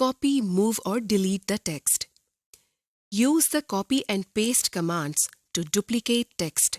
copy, move or delete the text. Use the copy and paste commands to duplicate text.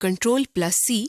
Ctrl+C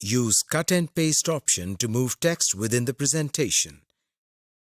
Use cut and paste option to move text within the presentation.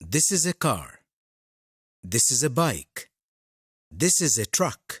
This is a car. This is a bike. This is a truck.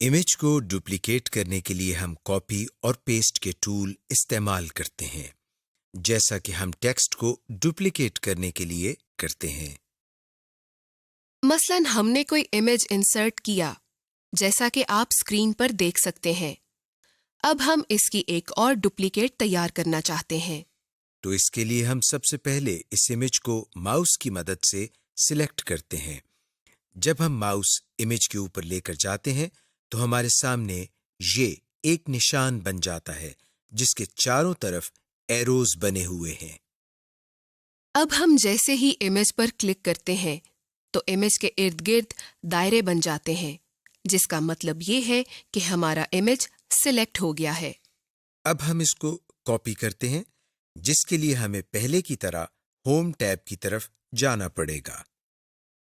Image کو duplicate کرنے کے لیے ہم copy اور paste کے tool استعمال کرتے ہیں، جیسا کہ ہم ٹیکسٹ کو ڈپلیکیٹ کرنے کے لیے کرتے ہیں۔ مثلاً ہم نے کوئی امیج انسرٹ کیا، جیسا کہ آپ اسکرین پر دیکھ سکتے ہیں۔ اب ہم اس کی ایک اور ڈپلیکیٹ تیار کرنا چاہتے ہیں۔ تو اس کے لیے ہم سب سے پہلے اس امیج کو ماؤس کی مدد سے سلیکٹ کرتے ہیں۔ جب ہم ماؤس امیج کے اوپر لے کر جاتے ہیں تو ہمارے سامنے یہ ایک نشان بن جاتا ہے جس کے چاروں طرف ایروز بنے ہوئے ہیں۔ اب ہم جیسے ہی امیج پر کلک کرتے ہیں تو امیج کے ارد گرد دائرے بن جاتے ہیں، جس کا مطلب یہ ہے کہ ہمارا امیج سلیکٹ ہو گیا ہے۔ اب ہم اس کو کاپی کرتے ہیں، جس کے لیے ہمیں پہلے کی طرح ہوم ٹیب کی طرف جانا پڑے گا۔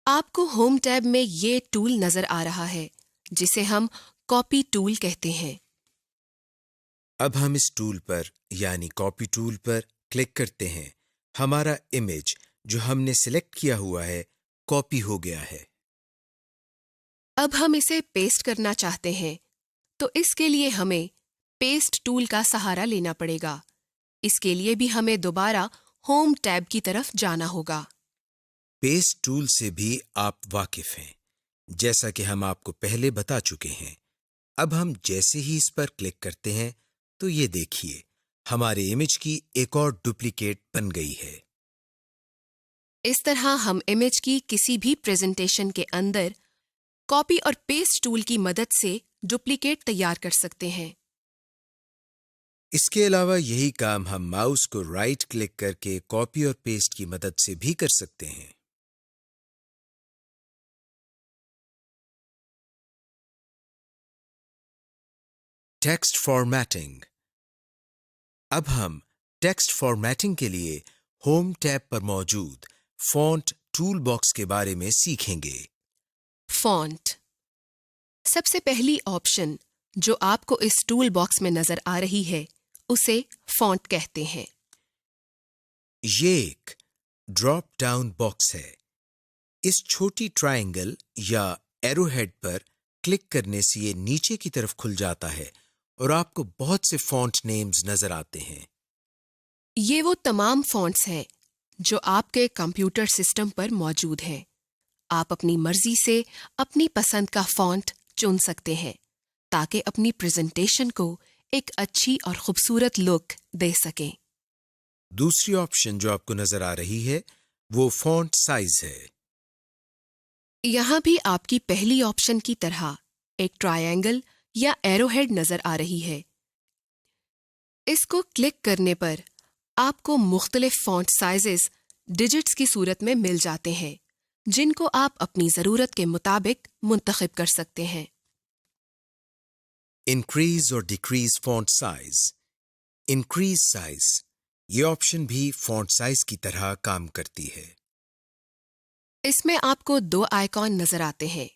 آپ کو ہوم ٹیب میں یہ ٹول نظر آ رہا ہے جسے ہم کاپی ٹول کہتے ہیں۔ اب ہم اس ٹول پر یعنی کاپی ٹول پر کلک کرتے ہیں۔ ہمارا امیج جو ہم نے سلیکٹ کیا ہوا ہے کاپی ہو گیا ہے۔ اب ہم اسے پیسٹ کرنا چاہتے ہیں تو اس کے لیے ہمیں پیسٹ ٹول کا سہارا لینا پڑے گا۔ اس کے لیے بھی ہمیں دوبارہ ہوم ٹیب کی طرف جانا ہوگا۔ پیسٹ ٹول سے بھی آپ واقف ہیں، جیسا کہ ہم آپ کو پہلے بتا چکے ہیں۔ اب ہم جیسے ہی اس پر کلک کرتے ہیں تو یہ دیکھیے ہمارے امیج کی ایک اور ڈپلیکیٹ بن گئی ہے۔ اس طرح ہم امیج کی کسی بھی پریزنٹیشن کے اندر کاپی اور پیسٹ ٹول کی مدد سے ڈپلیکیٹ تیار کر سکتے ہیں۔ اس کے علاوہ یہی کام ہم ماؤس کو رائٹ کلک کر کے کاپی اور پیسٹ کی مدد سے بھی کر سکتے ہیں۔ Text formatting. اب ہم ٹیکسٹ فارمیٹنگ کے لیے ہوم ٹیب پر موجود فونٹ ٹول باکس کے بارے میں سیکھیں گے۔ فونٹ سب سے پہلی آپشن جو آپ کو اس ٹول باکس میں نظر آ رہی ہے اسے فونٹ کہتے ہیں۔ یہ ایک ڈراپ ڈاؤن باکس ہے۔ اس چھوٹی ٹرائنگل یا ایرو ہیڈ پر کلک کرنے سے یہ نیچے کی طرف کھل جاتا ہے اور آپ کو بہت سے فونٹ نیمز نظر آتے ہیں۔ یہ وہ تمام فونٹس ہیں جو آپ کے کمپیوٹر سسٹم پر موجود ہیں۔ آپ اپنی مرضی سے اپنی پسند کا فونٹ چن سکتے ہیں تاکہ اپنی پریزنٹیشن کو ایک اچھی اور خوبصورت لک دے سکیں۔ دوسری آپشن جو آپ کو نظر آ رہی ہے وہ فونٹ سائز ہے۔ یہاں بھی آپ کی پہلی آپشن کی طرح ایک ٹرائنگل یا ایرو ہیڈ نظر آ رہی ہے۔ اس کو کلک کرنے پر آپ کو مختلف فونٹ سائزز ڈیجٹس کی صورت میں مل جاتے ہیں جن کو آپ اپنی ضرورت کے مطابق منتخب کر سکتے ہیں۔ انکریز اور decrease font size. Increase size یہ آپشن بھی فونٹ سائز کی طرح کام کرتی ہے۔ اس میں آپ کو دو آئیکن نظر آتے ہیں،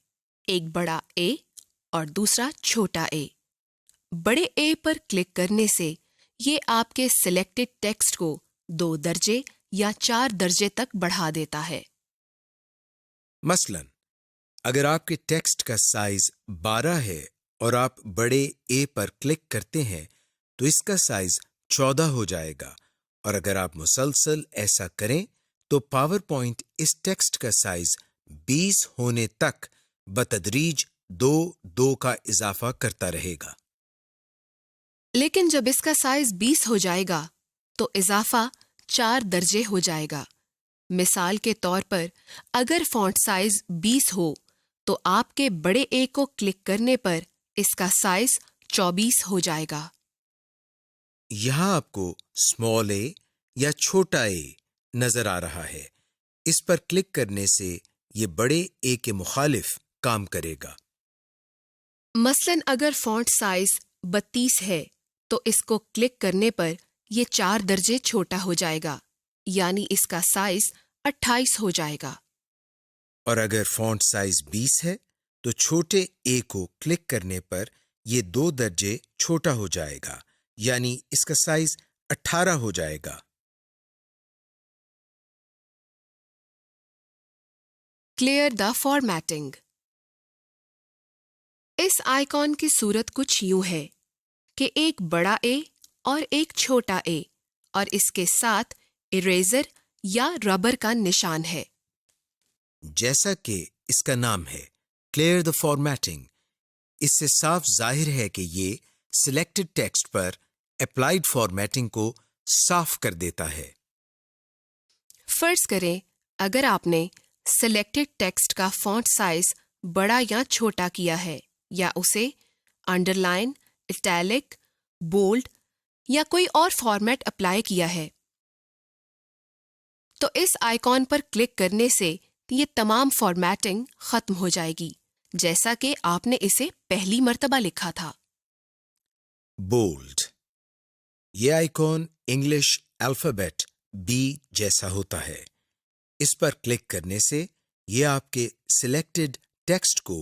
ایک بڑا اے اور دوسرا چھوٹا اے۔ بڑے اے پر کلک کرنے سے یہ آپ کے سلیکٹڈ ٹیکسٹ کو 2 درجے یا 4 درجے تک بڑھا دیتا ہے۔ مثلا اگر آپ کے ٹیکسٹ کا سائز 12 ہے اور آپ بڑے اے پر کلک کرتے ہیں تو اس کا سائز 14 ہو جائے گا، اور اگر آپ مسلسل ایسا کریں تو پاور پوائنٹ اس ٹیکسٹ کا سائز 20 ہونے تک بتدریج 2 کا اضافہ کرتا رہے گا۔ لیکن جب اس کا سائز 20 ہو جائے گا تو اضافہ 4 درجے ہو جائے گا۔ مثال کے طور پر اگر فونٹ سائز 20 ہو تو آپ کے بڑے اے کو کلک کرنے پر اس کا سائز 24 ہو جائے گا۔ یہاں آپ کو اسمال اے یا چھوٹا اے نظر آ رہا ہے۔ اس پر کلک کرنے سے یہ بڑے اے کے مخالف کام کرے گا۔ مثلاً اگر فونٹ سائز 32 ہے تو اس کو کلک کرنے پر یہ 4 درجے چھوٹا ہو جائے گا، یعنی اس کا سائز 28 ہو جائے گا۔ اور اگر فونٹ سائز 20 ہے تو چھوٹے اے کو کلک کرنے پر یہ 2 درجے چھوٹا ہو جائے گا، یعنی اس کا سائز 18 ہو جائے گا۔ Clear the formatting. اس آئیکن کی صورت کچھ یوں ہے کہ ایک بڑا اے اور ایک چھوٹا اے اور اس کے ساتھ اریزر یا ربر کا نشان ہے۔ جیسا کہ اس کا نام ہے کلیئر دا فارمیٹنگ، اس سے صاف ظاہر ہے کہ یہ سلیکٹڈ ٹیکسٹ پر اپلائیڈ فارمیٹنگ کو صاف کر دیتا ہے۔ فرض کریں اگر آپ نے سلیکٹڈ ٹیکسٹ کا فونٹ سائز بڑا یا چھوٹا کیا ہے یا اسے انڈر لائن، اٹیلک، بولڈ یا کوئی اور فارمیٹ اپلائی کیا ہے تو اس آئیکن پر کلک کرنے سے یہ تمام فارمیٹنگ ختم ہو جائے گی جیسا کہ آپ نے اسے پہلی مرتبہ لکھا تھا۔ بولڈ، یہ آئیکن انگلش الفابیٹ بی جیسا ہوتا ہے۔ اس پر کلک کرنے سے یہ آپ کے سلیکٹڈ ٹیکسٹ کو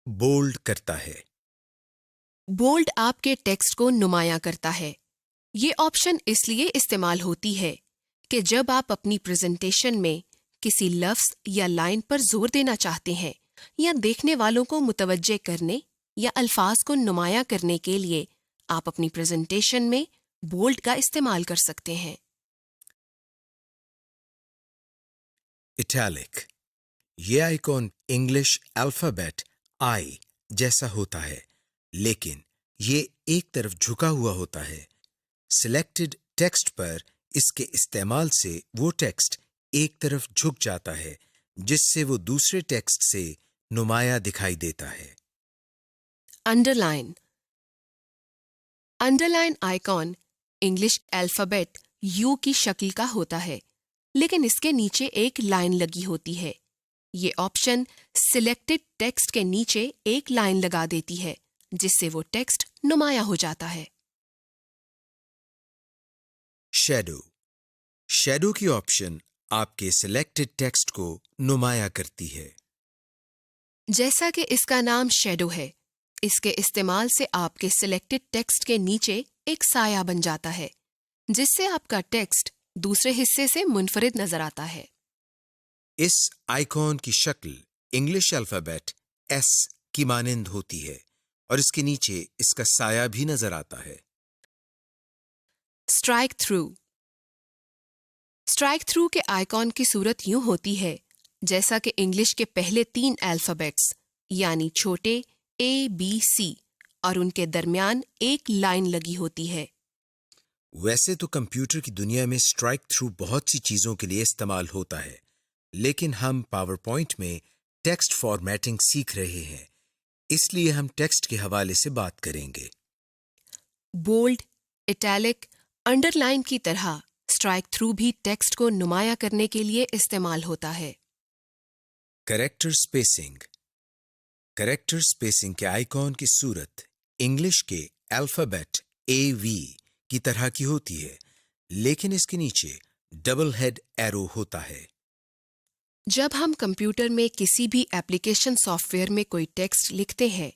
بولڈ کرتا ہے۔ بولڈ آپ کے ٹیکسٹ کو نمایاں کرتا ہے۔ یہ آپشن اس لیے استعمال ہوتی ہے کہ جب آپ اپنی پریزنٹیشن میں کسی لفظ یا لائن پر زور دینا چاہتے ہیں یا دیکھنے والوں کو متوجہ کرنے یا الفاظ کو نمایاں کرنے کے لیے آپ اپنی پریزنٹیشن میں بولڈ کا استعمال کر سکتے ہیں۔ اٹیلک، یہ آئیکن انگلش الفابیٹ آئی جیسا ہوتا ہے لیکن یہ ایک طرف جھکا ہوا ہوتا ہے۔ سلیکٹڈ ٹیکسٹ پر اس کے استعمال سے وہ ٹیکسٹ ایک طرف جھک جاتا ہے جس سے وہ دوسرے ٹیکسٹ سے نمایاں دکھائی دیتا ہے۔ Under line, under line icon English alphabet you کی شکل کا ہوتا ہے لیکن اس کے نیچے ایک لائن لگی ہوتی ہے۔ یہ آپشن سلیکٹڈ ٹیکسٹ کے نیچے ایک لائن لگا دیتی ہے جس سے وہ ٹیکسٹ نمایاں ہو جاتا ہے۔ شیڈو، شیڈو کی آپشن آپ کے سلیکٹڈ ٹیکسٹ کو نمایاں کرتی ہے۔ جیسا کہ اس کا نام شیڈو ہے، اس کے استعمال سے آپ کے سلیکٹڈ ٹیکسٹ کے نیچے ایک سایہ بن جاتا ہے جس سے آپ کا ٹیکسٹ دوسرے حصے سے منفرد نظر آتا ہے۔ اس آئیکن کی شکل انگلش الفابیٹ ایس کی مانند ہوتی ہے اور اس کے نیچے اس کا سایہ بھی نظر آتا ہے۔ اسٹرائک تھرو، اسٹرائک تھرو کے آئیکن کی صورت یوں ہوتی ہے جیسا کہ انگلش کے پہلے 3 الفابیٹس یعنی چھوٹے اے بی سی اور ان کے درمیان ایک لائن لگی ہوتی ہے۔ ویسے تو کمپیوٹر کی دنیا میں اسٹرائک تھرو بہت سی چیزوں کے لیے استعمال ہوتا ہے لیکن ہم پاور پوائنٹ میں ٹیکسٹ فارمیٹنگ سیکھ رہے ہیں، اس لیے ہم ٹیکسٹ کے حوالے سے بات کریں گے۔ بولڈ، اٹیلک، انڈر لائن کی طرح اسٹرائک تھرو بھی ٹیکسٹ کو نمایاں کرنے کے لیے استعمال ہوتا ہے۔ کریکٹر سپیسنگ، کریکٹر سپیسنگ کے آئیکن کی صورت انگلش کے الفابیٹ اے وی کی طرح کی ہوتی ہے لیکن اس کے نیچے ڈبل ہیڈ ایرو ہوتا ہے۔ جب ہم کمپیوٹر میں کسی بھی ایپلیکیشن سافٹ ویئر میں کوئی ٹیکسٹ لکھتے ہیں،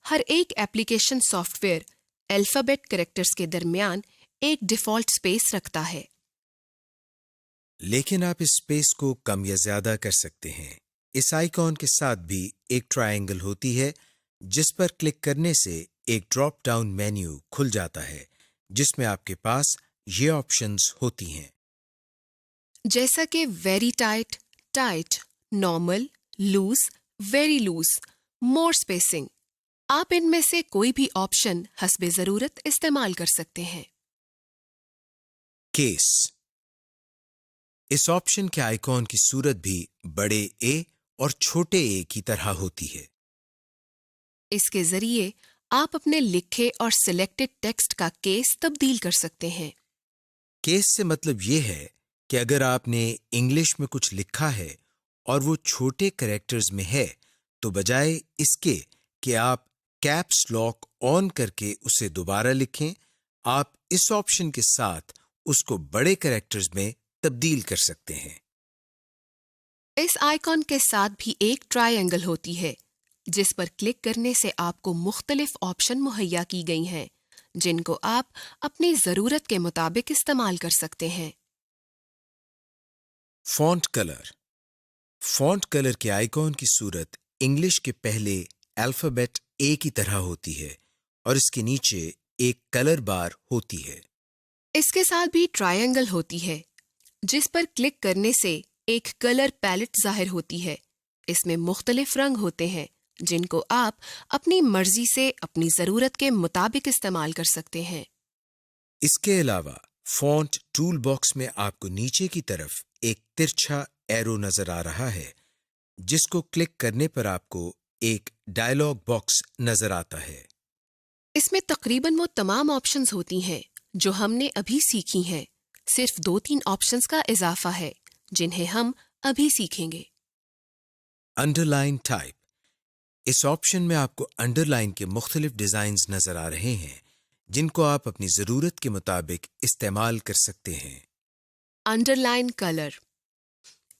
ہر ایک application soft where alphabet characters کے درمیان ایک ڈیفالٹ سپیس رکھتا ہے۔ لیکن آپ اس سپیس کو کم یا زیادہ کر سکتے ہیں۔ اس آئیکن کے ساتھ بھی ایک ٹرائنگل ہوتی ہے جس پر کلک کرنے سے ایک ڈراپ ڈاؤن مینیو کھل جاتا ہے جس میں آپ کے پاس یہ آپشنز ہوتی ہیں۔ جیسا کہ very tight, tight, normal, loose, very loose, more spacing, آپ ان میں سے کوئی بھی آپشن حسب ضرورت استعمال کر سکتے ہیں۔ کیس، اس آپشن کے آئیکن کی صورت بھی بڑے اے اور چھوٹے اے کی طرح ہوتی ہے۔ اس کے ذریعے آپ اپنے لکھے اور سلیکٹڈ ٹیکسٹ کا کیس تبدیل کر سکتے ہیں۔ کیس سے مطلب یہ ہے کہ اگر آپ نے انگلش میں کچھ لکھا ہے اور وہ چھوٹے کریکٹرز میں ہے تو بجائے اس کے کہ آپ کیپس لاک آن کر کے اسے دوبارہ لکھیں، آپ اس آپشن کے ساتھ اس کو بڑے کریکٹرز میں تبدیل کر سکتے ہیں۔ اس آئیکن کے ساتھ بھی ایک ٹرائی اینگل ہوتی ہے جس پر کلک کرنے سے آپ کو مختلف آپشن مہیا کی گئی ہیں جن کو آپ اپنی ضرورت کے مطابق استعمال کر سکتے ہیں۔ فونٹ کلر، فونٹ کلر کے آئیکن کی صورت انگلش کے پہلے الفابیٹ ایک ہی طرح ہوتی ہے اور اس کے نیچے ایک کلر بار ہوتی ہے۔ اس کے ساتھ بھی ٹرائنگل ہوتی ہے جس پر کلک کرنے سے ایک کلر پیلٹ ظاہر ہوتی ہے۔ اس میں مختلف رنگ ہوتے ہیں جن کو آپ اپنی مرضی سے اپنی ضرورت کے مطابق استعمال کر سکتے ہیں۔ اس کے علاوہ فونٹ ٹول باکس میں آپ کو نیچے کی طرف ایک ترچھا ایرو نظر آ رہا ہے جس کو کلک کرنے پر آپ کو ایک ڈائلاگ باکس نظر آتا ہے۔ اس میں تقریباً وہ تمام آپشنز ہوتی ہیں جو ہم نے ابھی سیکھی ہیں، صرف 2-3 آپشنز کا اضافہ ہے جنہیں ہم ابھی سیکھیں گے۔ انڈر لائن ٹائپ، اس آپشن میں آپ کو انڈر لائن کے مختلف ڈیزائنز نظر آ رہے ہیں جن کو آپ اپنی ضرورت کے مطابق استعمال کر سکتے ہیں۔ انڈر لائن کلر،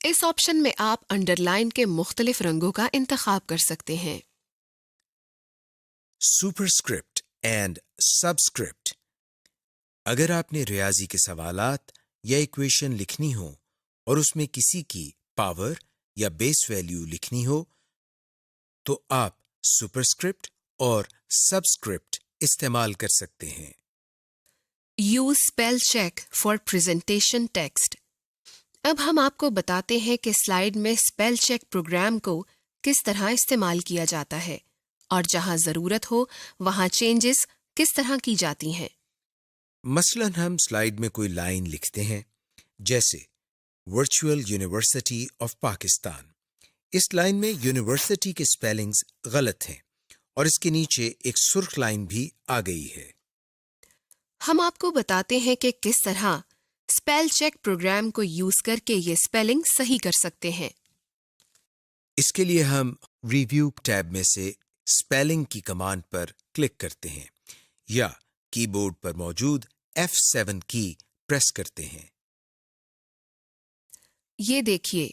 اس آپشن میں آپ انڈر لائن کے مختلف رنگوں کا انتخاب کر سکتے ہیں۔ سپرسکرپٹ اینڈ سبسکرپٹ، اگر آپ نے ریاضی کے سوالات یا ایکویشن لکھنی ہو اور اس میں کسی کی پاور یا بیس ویلیو لکھنی ہو تو آپ سپرسکرپٹ اور سبسکرپٹ استعمال کر سکتے ہیں۔ Use spell check for presentation text, اب ہم آپ کو بتاتے ہیں کہ سلائیڈ میں اسپیل چیک پروگرام کو کس طرح استعمال کیا جاتا ہے اور جہاں ضرورت ہو وہاں چینجز کس طرح کی جاتی ہیں۔ مثلاً ہم سلائیڈ میں کوئی لائن لکھتے ہیں جیسے ورچوئل یونیورسٹی آف پاکستان۔ اس لائن میں یونیورسٹی کے سپیلنگز غلط ہیں اور اس کے نیچے ایک سرخ لائن بھی آ گئی ہے۔ ہم آپ کو بتاتے ہیں کہ کس طرح اسپیل چیک پروگرام کو یوز کر کے یہ اسپیلنگ صحیح کر سکتے ہیں۔ اس کے لیے ہم ریویو ٹیب میں سے اسپیلنگ کی کمانڈ پر کلک کرتے ہیں یا کی بورڈ پر موجود F7 کی پریس کرتے ہیں۔ یہ دیکھیے،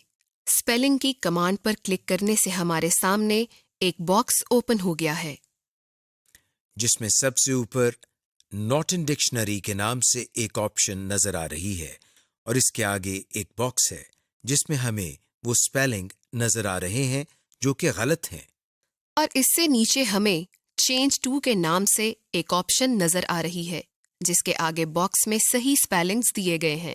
اسپیلنگ کی کمانڈ پر کلک کرنے سے ہمارے سامنے ایک باکس اوپن ہو گیا ہے جس میں سب سے اوپر ناٹ ان ڈکشنری کے نام سے ایک آپشن نظر آ رہی ہے اور اس کے آگے ایک باکس ہے جس میں ہمیں وہ اسپیلنگ نظر آ رہے ہیں جو کہ غلط ہیں، اور اس سے نیچے ہمیں چینج ٹو کے نام سے ایک آپشن نظر آ رہی ہے جس کے آگے باکس میں صحیح اسپیلنگز دیے گئے ہیں،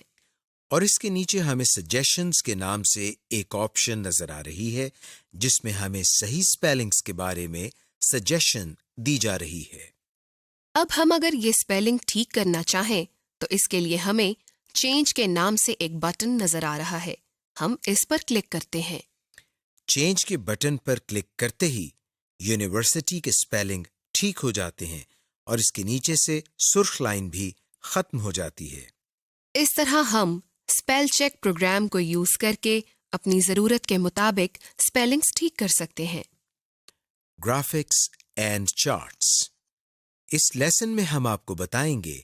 اور اس کے نیچے ہمیں سجیشنز کے نام سے ایک آپشن نظر آ رہی ہے جس میں ہمیں صحیح اسپیلنگز کے بارے میں سجیشن دی جا رہی ہے۔ اب ہم اگر یہ اسپیلنگ ٹھیک کرنا چاہیں تو اس کے لیے ہمیں چینج کے نام سے ایک بٹن نظر آ رہا ہے، ہم اس پر کلک کرتے ہیں۔ چینج کے بٹن پر کلک کرتے ہی یونیورسٹی کے اسپیلنگ ٹھیک ہو جاتے ہیں اور اس کے نیچے سے سرخ لائن بھی ختم ہو جاتی ہے۔ اس طرح ہم اسپیل چیک پروگرام کو یوز کر کے اپنی ضرورت کے مطابق اسپیلنگز ٹھیک کر سکتے ہیں۔ گرافکس اینڈ چارٹس، اس لیسن میں ہم آپ کو بتائیں گے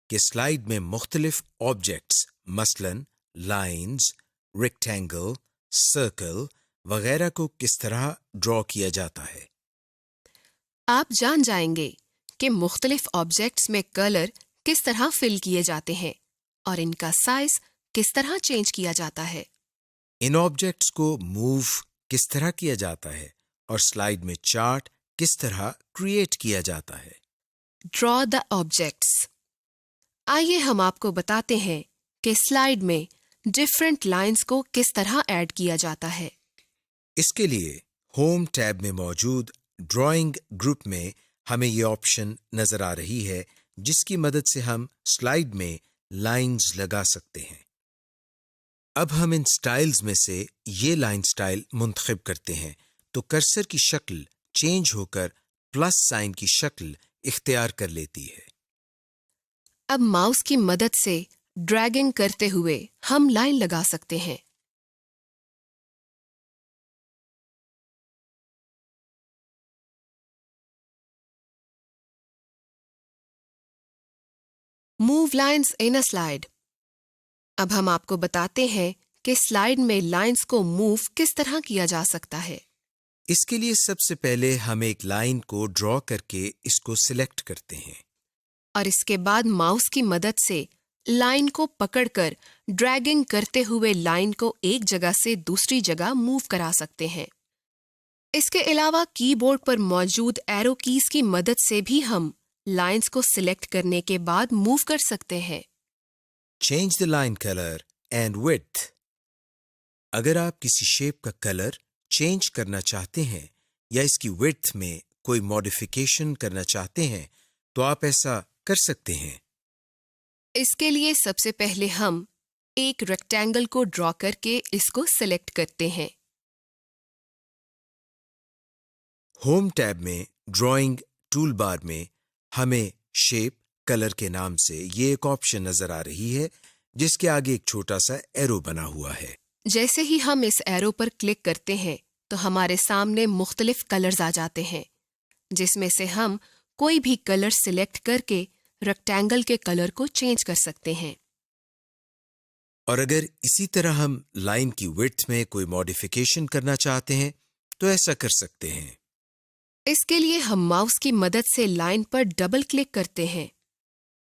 کہ سلائیڈ میں مختلف آبجیکٹس مثلاً لائنز، ریکٹینگل، سرکل وغیرہ کو کس طرح ڈرا کیا جاتا ہے۔ آپ جان جائیں گے کہ مختلف آبجیکٹس میں کلر کس طرح فل کیے جاتے ہیں اور ان کا سائز کس طرح چینج کیا جاتا ہے۔ ان آبجیکٹس کو موو کس طرح کیا جاتا ہے اور سلائیڈ میں چارٹ کس طرح کریٹ کیا جاتا ہے۔ ڈرا دا آبجیکٹس، آئیے ہم آپ کو بتاتے ہیں کہ سلائیڈ میں ڈفرنٹ لائنز کو کس طرح ایڈ کیا جاتا ہے۔ اس کے لیے ہوم ٹیب میں موجود ڈرائنگ گروپ میں ہمیں یہ آپشن نظر آ رہی ہے جس کی مدد سے ہم سلائیڈ میں لائنز لگا سکتے ہیں۔ اب ہم ان سٹائلز میں سے یہ لائن سٹائل منتخب کرتے ہیں تو کرسر کی شکل چینج ہو کر پلس سائن کی شکل اختیار کر لیتی ہے۔ اب ماؤس کی مدد سے ڈریگنگ کرتے ہوئے ہم لائن لگا سکتے ہیں۔ موو لائنز ان اے سلائیڈ، اب ہم آپ کو بتاتے ہیں کہ سلائیڈ میں لائنز کو موو کس طرح کیا جا سکتا ہے۔ اس کے لیے سب سے پہلے ہم ایک لائن کو ڈرا کر کے اس کو سلیکٹ کرتے ہیں اور اس کے بعد ماؤس کی مدد سے لائن کو پکڑ کر ڈریگنگ کرتے ہوئے لائن کو ایک جگہ سے دوسری جگہ موو کرا سکتے ہیں۔ اس کے علاوہ کی بورڈ پر موجود ایرو کیز کی مدد سے بھی ہم لائنز کو سلیکٹ کرنے کے بعد موو کر سکتے ہیں. Change the line color and width. اگر آپ کسی شیپ کا کلر چینج کرنا چاہتے ہیں یا اس کی width میں کوئی ماڈیفیکیشن کرنا چاہتے ہیں تو آپ ایسا کر سکتے ہیں. اس کے لیے سب سے پہلے ہم ایک ریکٹینگل کو ڈرا کر کے اس کو سلیکٹ کرتے ہیں. ہوم ٹیب میں ڈرائنگ ٹول بار میں ہمیں شیپ کلر کے نام سے یہ ایک آپشن نظر آ رہی ہے جس کے آگے ایک چھوٹا سا ایرو بنا ہوا ہے. جیسے ہی ہم اس ایرو پر کلک کرتے ہیں تو ہمارے سامنے مختلف کلرز آ جاتے ہیں جس میں سے ہم کوئی بھی کلر سلیکٹ کر کے ریکٹینگل کے کلر کو چینج کر سکتے ہیں. اور اگر اسی طرح ہم لائن کی width میں کوئی ماڈیفیکیشن کرنا چاہتے ہیں تو ایسا کر سکتے ہیں. اس کے لیے ہم ماؤس کی مدد سے لائن پر ڈبل کلک کرتے ہیں.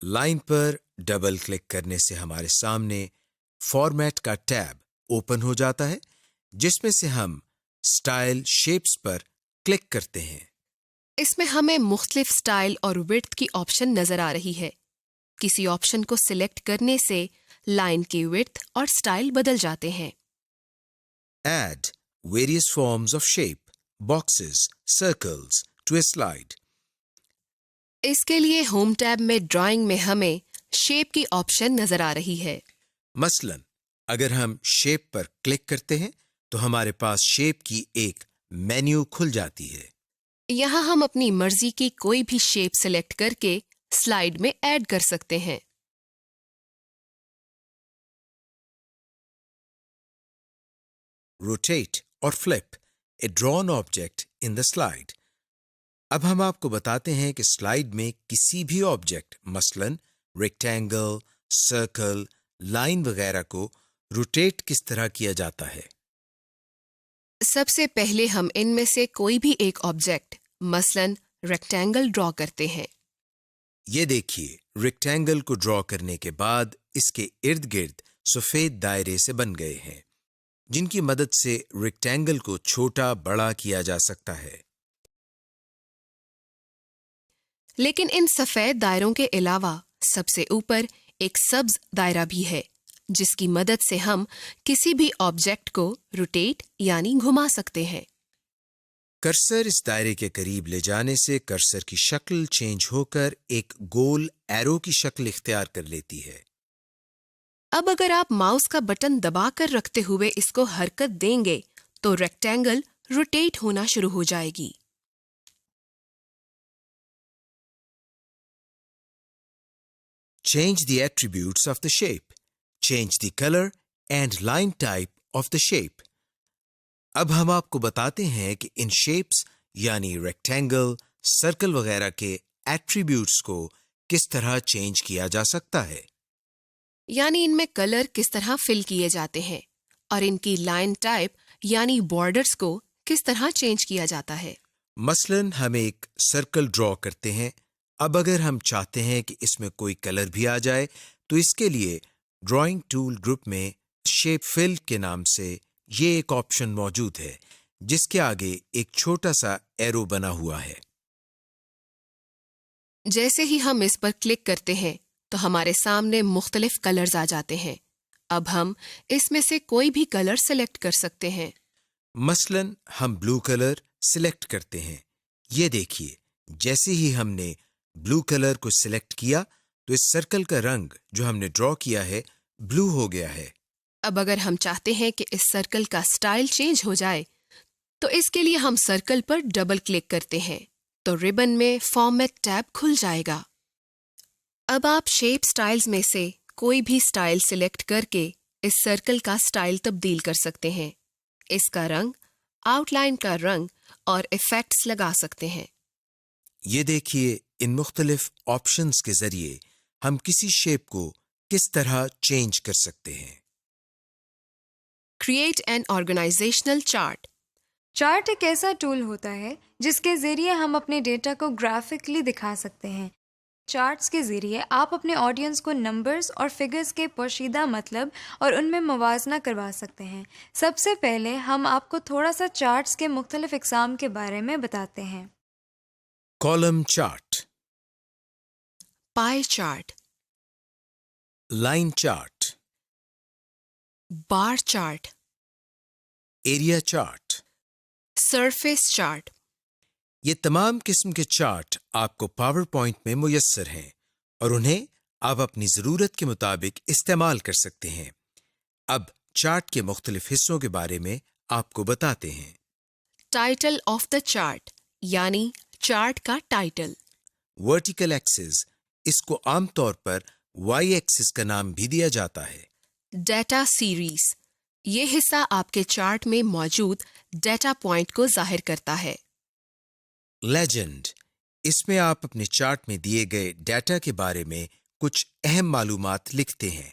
لائن پر ڈبل کلک کرنے سے ہمارے سامنے فارمیٹ کا ٹیب اوپن ہو جاتا ہے جس میں سے ہم اسٹائل شیپس پر کلک کرتے ہیں. اس میں ہمیں مختلف سٹائل اور وڈتھ کی آپشن نظر آ رہی ہے. کسی آپشن کو سلیکٹ کرنے سے لائن کی وڈتھ اور سٹائل بدل جاتے ہیں. Add various forms of shape, boxes, circles to a slide. اس کے لیے ہوم ٹیب میں ڈرائنگ میں ہمیں شیپ کی آپشن نظر آ رہی ہے. مثلا اگر ہم شیپ پر کلک کرتے ہیں تو ہمارے پاس شیپ کی ایک مینیو کھل جاتی ہے. یہاں ہم اپنی مرضی کی کوئی بھی شیپ سلیکٹ کر کے سلائیڈ میں ایڈ کر سکتے ہیں. Rotate or flip a drawn object in the slide. اب ہم آپ کو بتاتے ہیں کہ سلائیڈ میں کسی بھی آبجیکٹ مثلاً ریکٹینگل، سرکل، لائن وغیرہ کو روٹیٹ کس طرح کیا جاتا ہے. سب سے پہلے ہم ان میں سے کوئی بھی ایک آبجیکٹ مثلاً ریکٹینگل ڈرا کرتے ہیں. یہ دیکھیے ریکٹینگل کو ڈرا کرنے کے بعد اس کے ارد گرد سفید دائرے سے بن گئے ہیں جن کی مدد سے ریکٹینگل کو چھوٹا بڑا کیا جا سکتا ہے. لیکن ان سفید دائروں کے علاوہ سب سے اوپر ایک سبز دائرہ بھی ہے جس کی مدد سے ہم کسی بھی آبجیکٹ کو روٹیٹ یعنی گھما سکتے ہیں. کرسر اس دائرے کے قریب لے جانے سے کرسر کی شکل چینج ہو کر ایک گول ایرو کی شکل اختیار کر لیتی ہے. اب اگر آپ ماؤس کا بٹن دبا کر رکھتے ہوئے اس کو حرکت دیں گے تو ریکٹینگل روٹیٹ ہونا شروع ہو جائے گی. Change the attributes of the shape. Change the color and line type of the shape. اب ہم آپ کو بتاتے ہیں کہ ان شیپس یعنی ریکٹینگل، سرکل وغیرہ کے ایٹریبیوٹس کو کس طرح چینج کیا جا سکتا ہے. یعنی ان میں کلر کس طرح فل کیے جاتے ہیں اور ان کی لائن ٹائپ یعنی بارڈرز کو کس طرح چینج کیا جاتا ہے. مثلاً ہم ایک سرکل ڈرا کرتے ہیں. اب اگر ہم چاہتے ہیں کہ اس میں کوئی کلر بھی آ جائے تو اس کے لیے ڈرائنگ ٹول گروپ میں شیپ فل کے نام سے یہ ایک آپشن موجود ہے جس کے آگے ایک چھوٹا سا ایرو بنا ہوا ہے. جیسے ہی ہم اس پر کلک کرتے ہیں تو ہمارے سامنے مختلف کلرز آ جاتے ہیں. اب ہم اس میں سے کوئی بھی کلر سلیکٹ کر سکتے ہیں. مثلاً ہم بلو کلر سلیکٹ کرتے ہیں. یہ دیکھیے جیسے ہی ہم نے بلو کلر کو سلیکٹ کیا تو اس سرکل کا رنگ جو ہم نے ڈرا کیا ہے بلو ہو گیا ہے. اب اگر ہم چاہتے ہیں کہ اس سرکل کا سٹائل چینج ہو جائے تو اس کے لیے ہم سرکل پر ڈبل کلک کرتے ہیں تو ربن میں فارمیٹ ٹیب کھل جائے گا. اب آپ شیپ سٹائلز میں سے کوئی بھی سٹائل سلیکٹ کر کے اس سرکل کا سٹائل تبدیل کر سکتے ہیں. اس کا رنگ، آؤٹ لائن کا رنگ اور ایفیکٹس لگا سکتے ہیں. یہ دیکھیے ان مختلف آپشنز کے ذریعے ہم کسی شیپ کو کس طرح چینج کر سکتے ہیں. Create an organisational chart. Chart ایک ایسا ٹول ہوتا ہے جس کے ذریعے ہم اپنے ڈیٹا کو گرافکلی دکھا سکتے ہیں. چارٹس کے ذریعے آپ اپنے آڈینس کو نمبرز اور فگرز کے پوشیدہ مطلب اور ان میں موازنہ کروا سکتے ہیں۔ سب سے پہلے ہم آپ کو تھوڑا سا چارٹس کے مختلف اقسام کے بارے میں بتاتے ہیں۔ کالم چارٹ، پائے chart, line chart, bar chart, area chart. Surface chart. یہ تمام قسم کے چارٹ آپ کو پاور پوائنٹ میں میسر ہیں اور انہیں آپ اپنی ضرورت کے مطابق استعمال کر سکتے ہیں۔ اب چارٹ کے مختلف حصوں کے بارے میں آپ کو بتاتے ہیں۔ ٹائٹل آف دا چارٹ یعنی چارٹ کا ٹائٹل۔ ورٹیکل ایکسس، اس کو عام طور پر وائی ایکسس کا نام بھی دیا جاتا ہے۔ ڈیٹا سیریز، یہ حصہ آپ کے چارٹ میں موجود ڈیٹا پوائنٹ کو ظاہر کرتا ہے۔ لیجنڈ، اس میں آپ اپنے چارٹ میں دیے گئے ڈیٹا کے بارے میں کچھ اہم معلومات لکھتے ہیں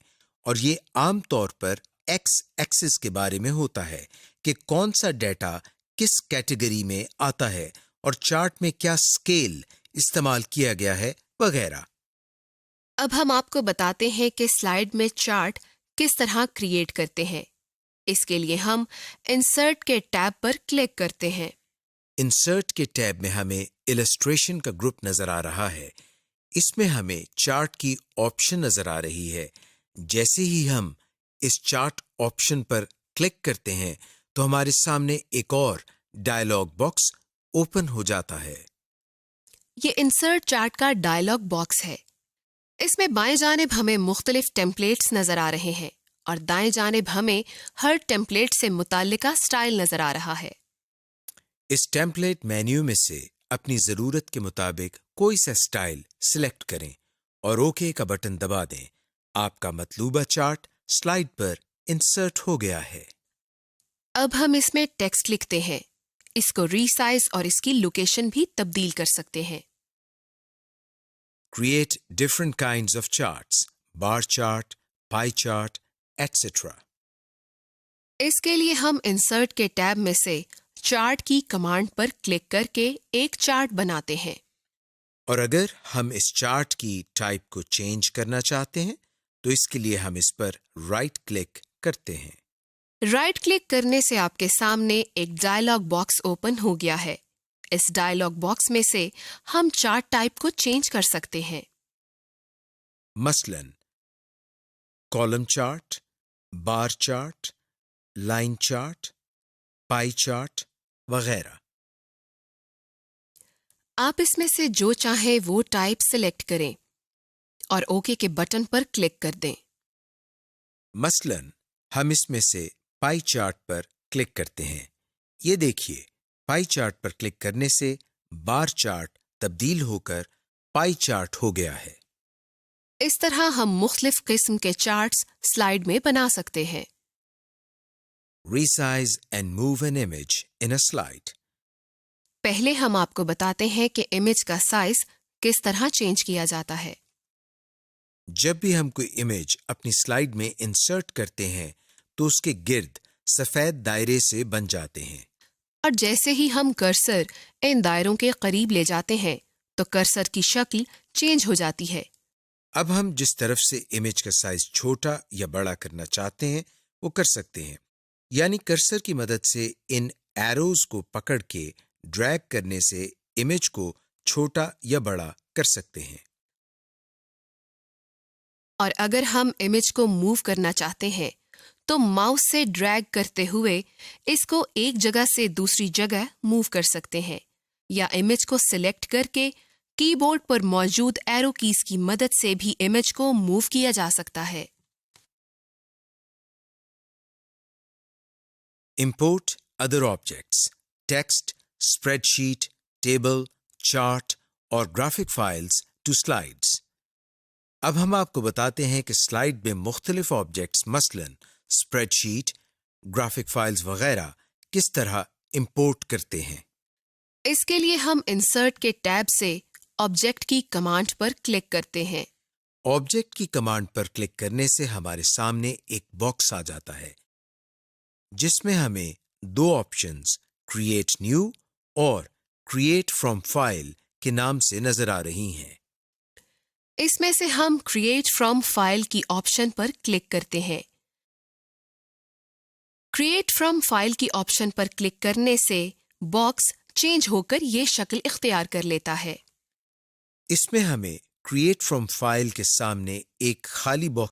اور یہ عام طور پر ایکس ایکسس کے بارے میں ہوتا ہے کہ کون سا ڈیٹا کس کیٹیگری میں آتا ہے اور چارٹ میں کیا اسکیل استعمال کیا گیا ہے وغیرہ۔ اب ہم آپ کو بتاتے ہیں کہ سلائیڈ میں چارٹ کس طرح کریٹ کرتے ہیں۔ اس کے لیے ہم انسرٹ کے ٹیب پر کلک کرتے ہیں۔ انسرٹ کے ٹیب میں ہمیں السٹریشن کا گروپ نظر آ رہا ہے۔ اس میں ہمیں چارٹ کی آپشن نظر آ رہی ہے۔ جیسے ہی ہم اس چارٹ آپشن پر کلک کرتے ہیں تو ہمارے سامنے ایک اور ڈائلاگ باکس اوپن ہو جاتا ہے۔ یہ انسرٹ چارٹ کا ڈائلاگ باکس ہے۔ اس میں بائیں جانب ہمیں مختلف ٹیمپلیٹس نظر آ رہے ہیں اور دائیں جانب ہمیں ہر ٹیمپلیٹ سے متعلقہ سٹائل نظر آ رہا ہے۔ اس ٹیمپلیٹ مینیو میں سے اپنی ضرورت کے مطابق کوئی سا سٹائل سلیکٹ کریں اور اوکے کا بٹن دبا دیں۔ آپ کا مطلوبہ چارٹ سلائیڈ پر انسرٹ ہو گیا ہے۔ اب ہم اس میں ٹیکسٹ لکھتے ہیں۔ اس کو ریسائز اور اس کی لوکیشن بھی تبدیل کر سکتے ہیں۔ Create different kinds of charts, bar chart, pie chart, etc. اس کے لیے ہم انسرٹ کے ٹیب میں سے چارٹ کی کمانڈ پر کلک کر کے ایک چارٹ بناتے ہیں۔ اور اگر ہم اس چارٹ کی ٹائپ کو چینج کرنا چاہتے ہیں تو اس کے لیے ہم اس پر رائٹ کلک کرتے ہیں۔ رائٹ کلک کرنے سے آپ کے سامنے ایک ڈائلاگ باکس اوپن ہو گیا ہے۔ اس ڈائلاگ باکس میں سے ہم چارٹ ٹائپ کو چینج کر سکتے ہیں۔ مثلاً column chart, bar chart, line chart, pie chart وغیرہ۔ آپ اس میں سے جو چاہیں وہ ٹائپ سلیکٹ کریں اور اوکے کے بٹن پر کلک کر دیں۔ مثلاً ہم اس میں سے پائی چارٹ پر کلک کرتے ہیں۔ یہ دیکھیے، پائی چارٹ پر کلک کرنے سے بار چارٹ تبدیل ہو کر پائی چارٹ ہو گیا ہے۔ اس طرح ہم مختلف قسم کے چارٹس سلائیڈ میں بنا سکتے ہیں۔ Resize and move an image in a slide. پہلے ہم آپ کو بتاتے ہیں کہ امیج کا سائز کس طرح چینج کیا جاتا ہے۔ جب بھی ہم کوئی امیج اپنی سلائیڈ میں انسرٹ کرتے ہیں تو اس کے گرد سفید دائرے سے بن جاتے ہیں۔ اور جیسے ہی ہم کرسر ان دائروں کے قریب لے جاتے ہیں تو کرسر کی شکل چینج ہو جاتی ہے۔ اب ہم جس طرف سے امیج کا سائز چھوٹا یا بڑا کرنا چاہتے ہیں وہ کر سکتے ہیں، یعنی کرسر کی مدد سے ان ایروز کو پکڑ کے ڈریگ کرنے سے امیج کو چھوٹا یا بڑا کر سکتے ہیں۔ اور اگر ہم امیج کو موو کرنا چاہتے ہیں تو ماؤس سے ڈریگ کرتے ہوئے اس کو ایک جگہ سے دوسری جگہ موو کر سکتے ہیں، یا امیج کو سلیکٹ کر کے کی بورڈ پر موجود ایرو کیز کی مدد سے بھی امیج کو موو کیا جا سکتا ہے۔ Import other objects, text, spreadsheet, table, chart اور graphic files to slides. اب ہم آپ کو بتاتے ہیں کہ سلائیڈ میں مختلف آبجیکٹس مثلاً اسپریڈ شیٹ، گرافک فائلز وغیرہ کس طرح امپورٹ کرتے ہیں۔ اس کے لیے ہم انسرٹ کے ٹیب سے آبجیکٹ کی کمانڈ پر کلک کرتے ہیں۔ آبجیکٹ کی کمانڈ پر کلک کرنے سے ہمارے سامنے ایک باکس آ جاتا ہے جس میں ہمیں دو آپشنز کریٹ نیو اور کریٹ فرام فائل کے نام سے نظر آ رہی ہیں۔ اس میں سے ہم کریٹ فرام فائل کی آپشن پر کلک کرتے ہیں. کریٹ فرام فائل کی آپشن پر کلک کرنے سے باکس چینج ہو کر یہ شکل اختیار کر لیتا ہے. اس میں ہمیں کریٹ فرام فائل کے سامنے ایک خالی باکس